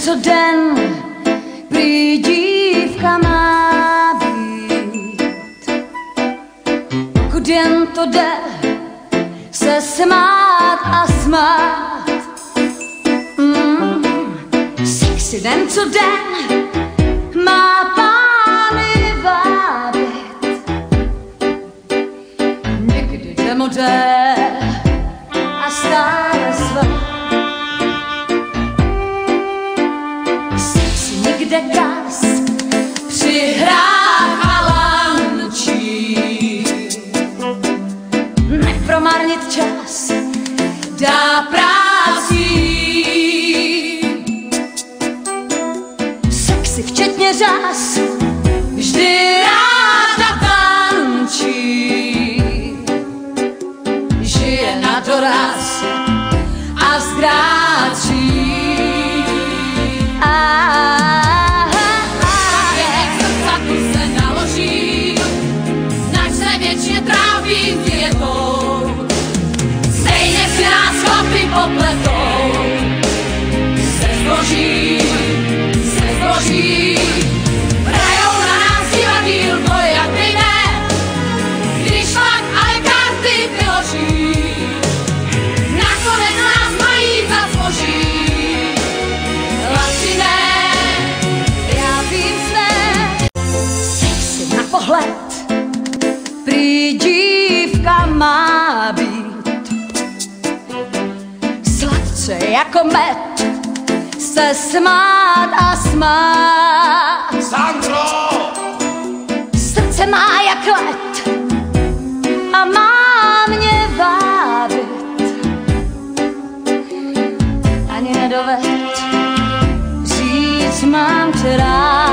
co den prý dívka má být. Pokud jen to jde se smát a smát. Sexy den co den má pány vábit. Někdy jde model a stále svá. Sexy někde kas při hrách a lančí. Nepromarnit čas dá práci. Sexy včetně řas vždy ráda tančí. Žije na doraz a zkráčí. Prý dívka má být sladce jako med, se smát a smát. Sandro! Srdce má jak led a má mě vábit. Ani nedoved říct mám tě rád.